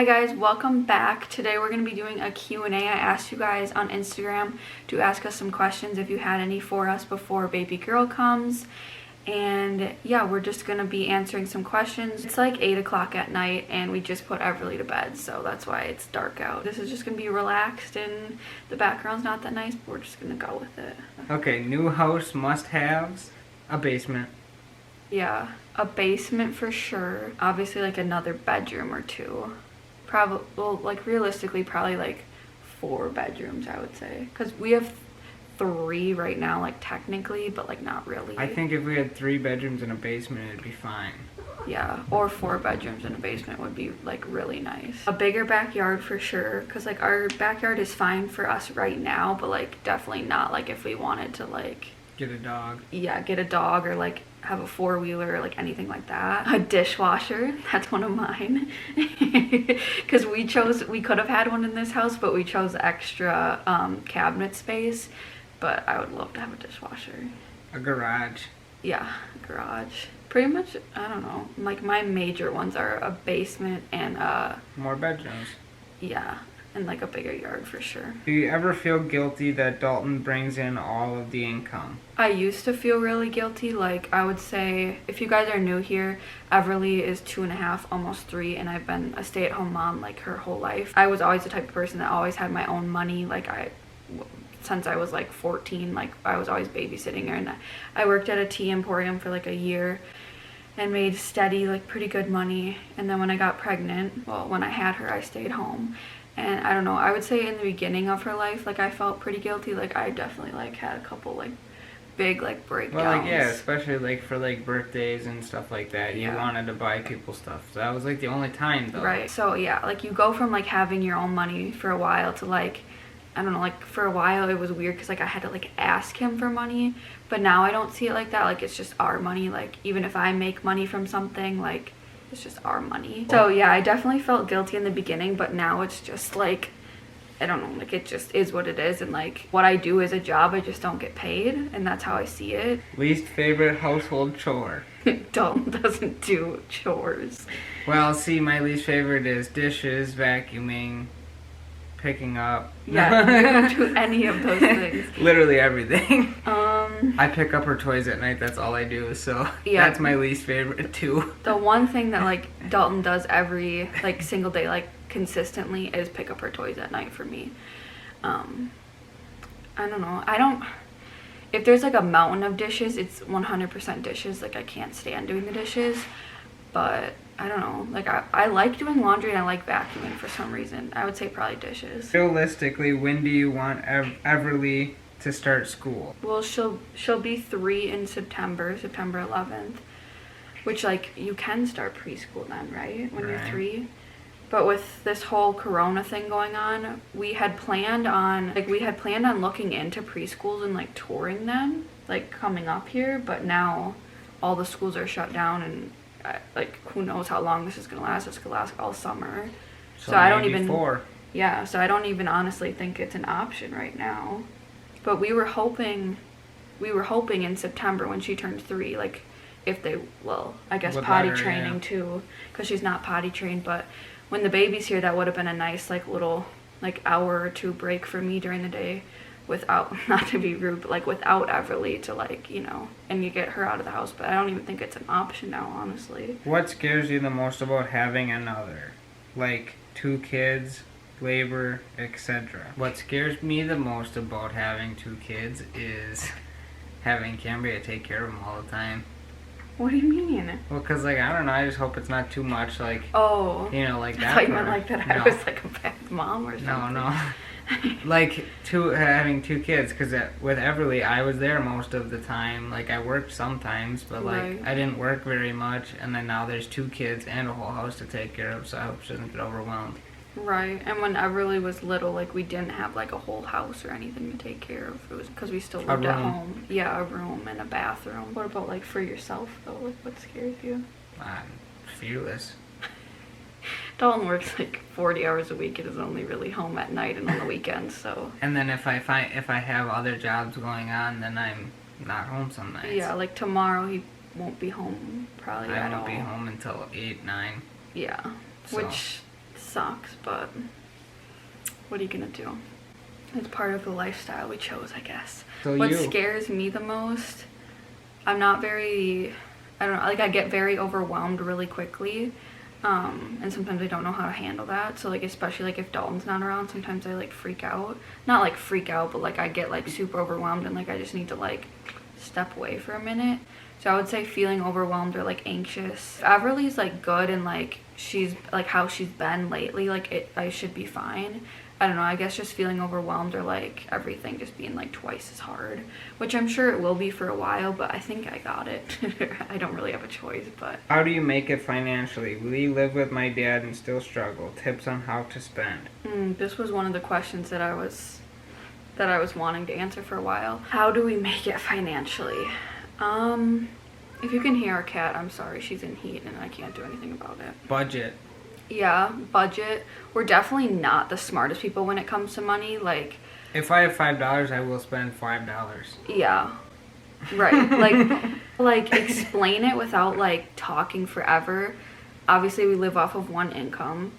Hi guys, welcome back. Today we're going to be doing a Q&A. I asked you guys on Instagram to ask us some questions if you had any for us before baby girl comes. And yeah, we're just going to be answering some questions. It's like 8 o'clock at night and we just put Everly to bed, so that's why it's dark out. This is just going to be relaxed and the background's not that nice, but we're just going to go with it. Okay, new house must-haves, a basement. Yeah, a basement for sure. Obviously like another bedroom or two. Probably, well, like realistically, probably like 4 bedrooms, I would say. Because we have 3 right now, like technically, but like not really. I think if we had 3 bedrooms and a basement, it'd be fine. Yeah, or 4 bedrooms and a basement would be like really nice. A bigger backyard for sure, because like our backyard is fine for us right now, but like definitely not like if we wanted to like get a dog. Yeah, get a dog or like have a 4-wheeler or like anything like that. A dishwasher, that's one of mine. Because we could have had one in this house, but we chose extra cabinet space. But I would love to have a dishwasher. A garage. Yeah, garage. Pretty much, I don't know, like my major ones are a basement and more bedrooms. Yeah, and like a bigger yard for sure. Do you ever feel guilty that Dalton brings in all of the income? I used to feel really guilty. Like I would say, if you guys are new here, Everly is 2.5, almost 3, and I've been a stay-at-home mom like her whole life. I was always the type of person that always had my own money. Like since I was like 14, like I was always babysitting her, and I worked at a tea emporium for like a year and made steady, like pretty good money. And then when I got pregnant, well, when I had her, I stayed home. And I don't know, I would say in the beginning of her life, like I felt pretty guilty. Like I definitely like had a couple like big like breakdowns. Well, like yeah, especially like for like birthdays and stuff like that. You wanted to buy people stuff. So that was like the only time though. Right. So yeah, like you go from like having your own money for a while to like, I don't know, like for a while it was weird because like I had to like ask him for money. But now I don't see it like that. Like it's just our money. Like even if I make money from something, like it's just our money. So yeah, I definitely felt guilty in the beginning, but now it's just like, I don't know, like it just is what it is. And like what I do is a job, I just don't get paid, and that's how I see it. Least favorite household chore? Dalton doesn't do chores. Well, see, my least favorite is dishes, vacuuming, picking up. Yeah, you don't do any of those things. Literally everything. I pick up her toys at night, that's all I do, so yeah, that's my least favorite too. The one thing that like Dalton does every like single day, like consistently, is pick up her toys at night for me. I don't know, if there's like a mountain of dishes, it's 100% dishes. Like I can't stand doing the dishes, but I don't know, like I like doing laundry and I like vacuuming for some reason. I would say probably dishes. Realistically, when do you want Everly to start school? Well, she'll be 3 in September 11th, which like you can start preschool then, right? When you're 3. But with this whole corona thing going on, we had planned on looking into preschools and like touring them, like coming up here, but now all the schools are shut down, and like who knows how long this is gonna last. It's gonna last all summer. So I don't even so I don't even honestly think it's an option right now. But we were hoping in September when she turned 3, like if they, well, I guess potty training too, because she's not potty trained. But when the baby's here, that would have been a nice like little like hour or 2 break for me during the day, without, not to be rude, but like without Everly to like, you know, and you get her out of the house. But I don't even think it's an option now, honestly. What scares you the most about having another? Like 2 kids, labor, etc. What scares me the most about having 2 kids is having Cambria take care of them all the time. What do you mean? Well, because, like, I don't know, I just hope it's not too much, like, you know, like that. I thought you meant like that I was like a bad mom or something. No. Like, having 2 kids, because with Everly, I was there most of the time. Like, I worked sometimes, but, like, I didn't work very much. And then now there's 2 kids and a whole house to take care of, so I hope she doesn't get overwhelmed. Right, and when Everly was little, like, we didn't have, like, a whole house or anything to take care of. It was because we still lived at home. Yeah, a room and a bathroom. What about, like, for yourself, though? Like, what scares you? Fearless. Dalton works, like, 40 hours a week and is only really home at night and on the weekends, so... And then if I have other jobs going on, then I'm not home some nights. Yeah, like, tomorrow he won't be home, probably at all. I won't be home until 8, 9. Yeah, so. Which sucks, but what are you gonna do? It's part of the lifestyle we chose, I guess. So what scares me the most, I'm not very, I don't know, like I get very overwhelmed really quickly. And sometimes I don't know how to handle that. So like, especially like if Dalton's not around, sometimes I like freak out. Not like freak out, but like I get like super overwhelmed and like I just need to like step away for a minute. So I would say feeling overwhelmed or like anxious. If Everly's like good and like she's like how she's been lately, like I should be fine. I don't know, I guess just feeling overwhelmed or like everything just being like twice as hard, which I'm sure it will be for a while, but I think I got it. I don't really have a choice, but. How do you make it financially? Will you live with my dad and still struggle? Tips on how to spend. This was one of the questions that I was wanting to answer for a while. How do we make it financially? If you can hear our cat, I'm sorry, she's in heat and I can't do anything about it. Budget. Yeah, budget. We're definitely not the smartest people when it comes to money. Like, if I have $5, I will spend $5. Yeah, right. like explain it without like talking forever. Obviously, we live off of one income.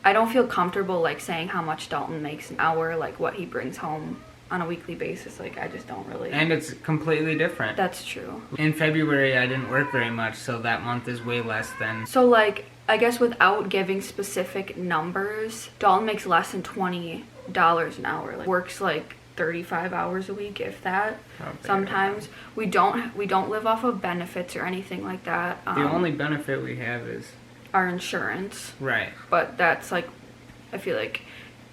I don't feel comfortable like saying how much Dalton makes an hour, like what he brings home on a weekly basis. Like, I just don't really. And it's completely different. That's true. In February, I didn't work very much, so that month is way less than. So like, I guess without giving specific numbers, Dalton makes less than $20 an hour. Like, works like 35 hours a week, if that. Sometimes we don't live off of benefits or anything like that. The only benefit we have is our insurance. Right. But that's like, I feel like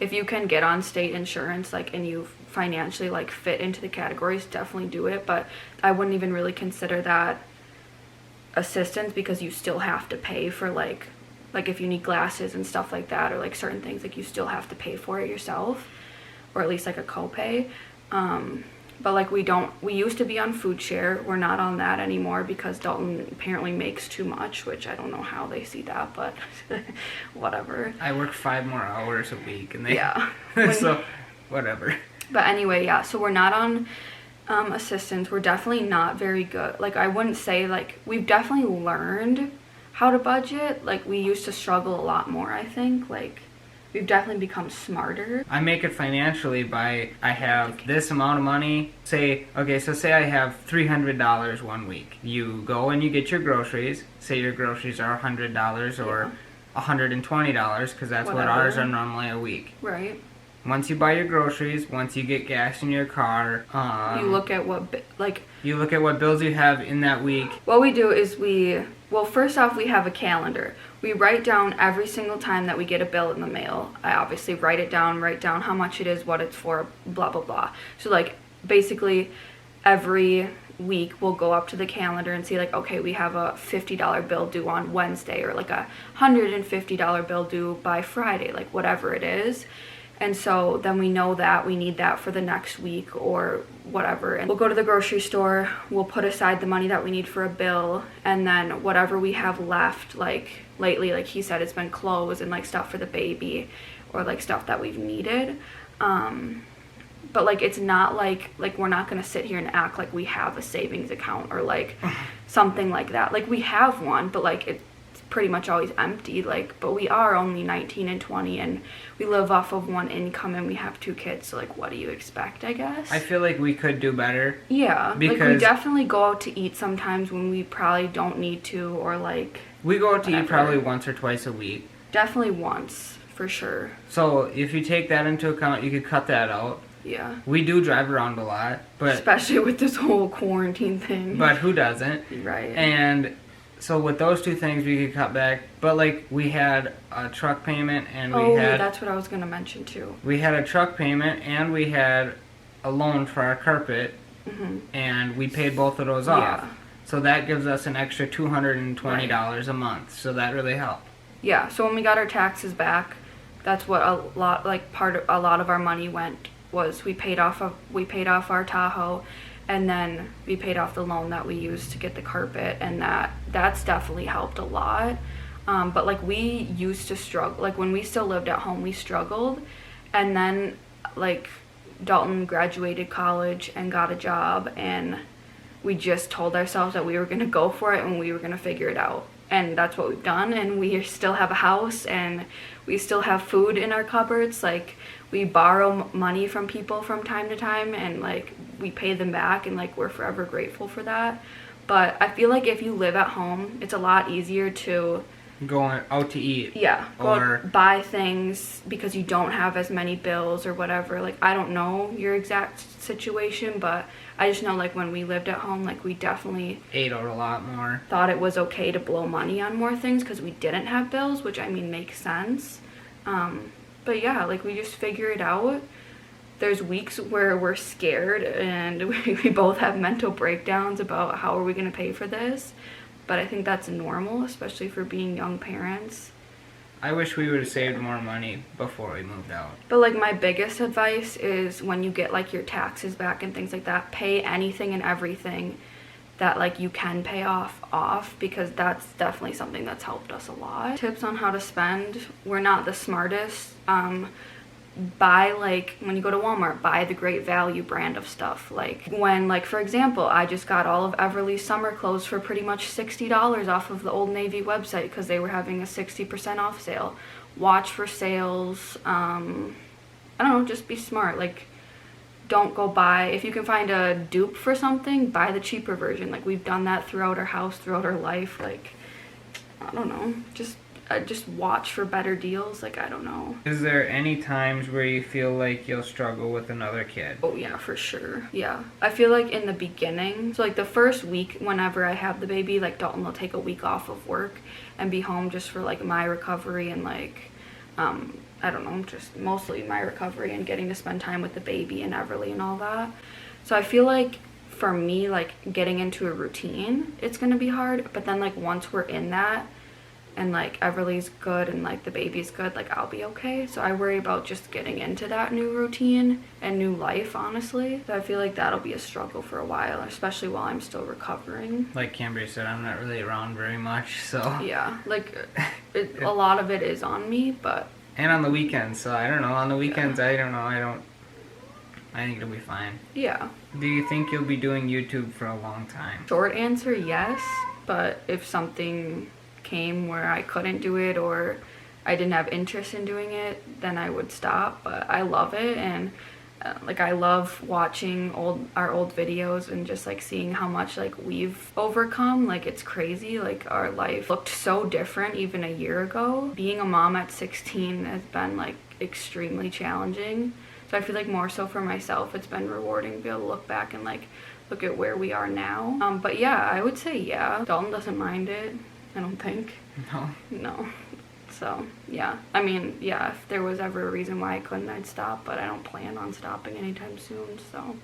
if you can get on state insurance, like, and you financially like fit into the categories, definitely do it. But I wouldn't even really consider that assistance, because you still have to pay for like if you need glasses and stuff like that, or like certain things, like you still have to pay for it yourself, or at least like a copay. But like we used to be on food share. We're not on that anymore because Dalton apparently makes too much, which I don't know how they see that, but whatever. I work 5 more hours a week and they so whatever. But anyway, yeah, so we're not on assistance. We're definitely not very good. Like, I wouldn't say, like, we've definitely learned how to budget. Like, we used to struggle a lot more, I think. Like, we've definitely become smarter. I make it financially by, I have this amount of money. Say I have $300 one week. You go and you get your groceries. Say your groceries are $100 or $120, because that's what ours are normally a week. Right. Once you buy your groceries, once you get gas in your car, you look at what bills you have in that week. What we do is first off, we have a calendar. We write down every single time that we get a bill in the mail. I obviously write down how much it is, what it's for, blah, blah, blah. So like, basically every week we'll go up to the calendar and see like, okay, we have a $50 bill due on Wednesday, or like a $150 bill due by Friday, like whatever it is. And so then we know that we need that for the next week or whatever. And we'll go to the grocery store, we'll put aside the money that we need for a bill, and then whatever we have left, like lately, like he said, it's been clothes and like stuff for the baby, or like stuff that we've needed. But like, it's not like we're not gonna sit here and act like we have a savings account or like something like that. Like, we have one, but like it's pretty much always empty. Like, but we are only 19 and 20 and we live off of one income and we have 2 kids, so like, what do you expect, I guess? I feel like we could do better. Yeah, because like, we definitely go out to eat sometimes when we probably don't need to, or like we go out to eat probably once or twice a week. Definitely once, for sure. So if you take that into account, you could cut that out. Yeah. We do drive around a lot, but especially with this whole quarantine thing. But who doesn't? Right. And so with those 2 things, we could cut back. But like, we had a truck payment, and that's what I was gonna mention too. We had a truck payment, and we had a loan for our carpet, and we paid both of those off. So that gives us an extra $220 a month. So that really helped. Yeah. So when we got our taxes back, that's what a lot of our money went. Was we paid off our Tahoe, and then we paid off the loan that we used to get the carpet, and that's definitely helped a lot. But like, we used to struggle, like when we still lived at home, we struggled, and then like Dalton graduated college and got a job, and we just told ourselves that we were going to go for it and we were going to figure it out. and that's what we've done, and we still have a house, and we still have food in our cupboards. Like, we borrow money from people from time to time, and like we pay them back, and like we're forever grateful for that. But I feel like if you live at home, it's a lot easier to go out to eat. Yeah, or go buy things because you don't have as many bills or whatever. Like, I don't know your exact situation, but I just know, like, when we lived at home, like, we definitely ate out a lot more. Thought it was okay to blow money on more things because we didn't have bills, which, I mean, makes sense. But yeah, like, we just figure it out. There's weeks where we're scared and we both have mental breakdowns about how are we going to pay for this. But I think that's normal, especially for being young parents. I wish we would have saved more money before we moved out. But like, my biggest advice is when you get like your taxes back and things like that, pay anything and everything that like you can pay off, because that's definitely something that's helped us a lot. Tips on how to spend. We're not the smartest. Buy, like, when you go to Walmart, buy the Great Value brand of stuff. Like, when, like, for example, I just got all of Everly's summer clothes for pretty much $60 off of the Old Navy website because they were having a 60% off sale. Watch for sales. I don't know, just be smart. Like, don't go buy, if you can find a dupe for something, buy the cheaper version. Like, we've done that throughout our house, throughout our life. Like, I don't know, just watch for better deals. Like, I don't know. Is there any times where you feel like you'll struggle with another kid? Oh yeah, for sure. Yeah, I feel like in the beginning, so like the first week whenever I have the baby, like Dalton will take a week off of work and be home just for like my recovery and like I don't know, just mostly my recovery and getting to spend time with the baby and Everly and all that. So I feel like for me, like, getting into a routine, it's gonna be hard. But then like once we're in that and like Everly's good and like the baby's good, like, I'll be okay. So I worry about just getting into that new routine and new life, honestly. So I feel like that'll be a struggle for a while, especially while I'm still recovering. Like Cambria said, I'm not really around very much, so. Yeah, like a lot of it is on me, but. And on the weekends, so I don't know. On the weekends, yeah. I don't know. I think it'll be fine. Yeah. Do you think you'll be doing YouTube for a long time? Short answer, yes. But if something came where I couldn't do it or I didn't have interest in doing it, then I would stop. But I love it, and like, I love watching our old videos and just like seeing how much like we've overcome. Like, it's crazy. Like, our life looked so different even a year ago. Being a mom at 16 has been like extremely challenging. So I feel like more so for myself, it's been rewarding to be able to look back and like look at where we are now. But yeah, I would say yeah. Dalton doesn't mind it, I don't think. No. So yeah, I mean, yeah, if there was ever a reason why I couldn't, I'd stop, but I don't plan on stopping anytime soon. So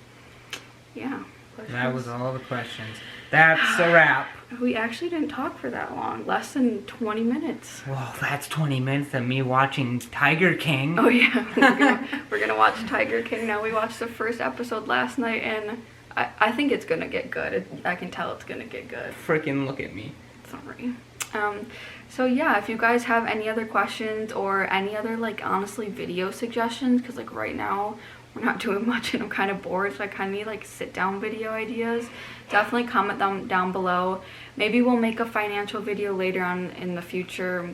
yeah. That was all the questions. That's a wrap. We actually didn't talk for that long. Less than 20 minutes. Well, that's 20 minutes of me watching Tiger King. Oh yeah, we're gonna watch Tiger King now. We watched the first episode last night, and I think it's gonna get good. I can tell it's gonna get good. Freaking look at me. Sorry. So yeah, if you guys have any other questions or any other, like, honestly, video suggestions, because like right now we're not doing much and I'm kind of bored, so I kind of need like sit down video ideas, definitely comment them down below. Maybe we'll make a financial video later on in the future,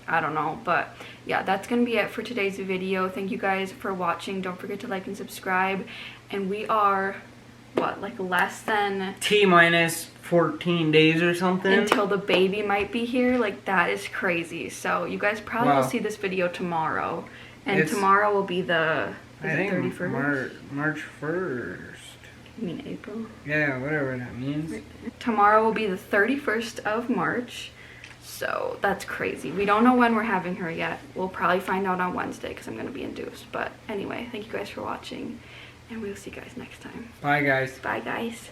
I don't know. But yeah, that's gonna be it for today's video. Thank you guys for watching. Don't forget to like and subscribe, and we are like less than T-minus 14 days or something until the baby might be here. Like, that is crazy. So you guys probably will see this video tomorrow, and tomorrow will be the 31st. March 1st. You mean April? Yeah, whatever that means. Tomorrow will be the 31st of March. So that's crazy. We don't know when we're having her yet. We'll probably find out on Wednesday because I'm going to be induced. But anyway, thank you guys for watching, and we'll see you guys next time. Bye, guys. Bye, guys.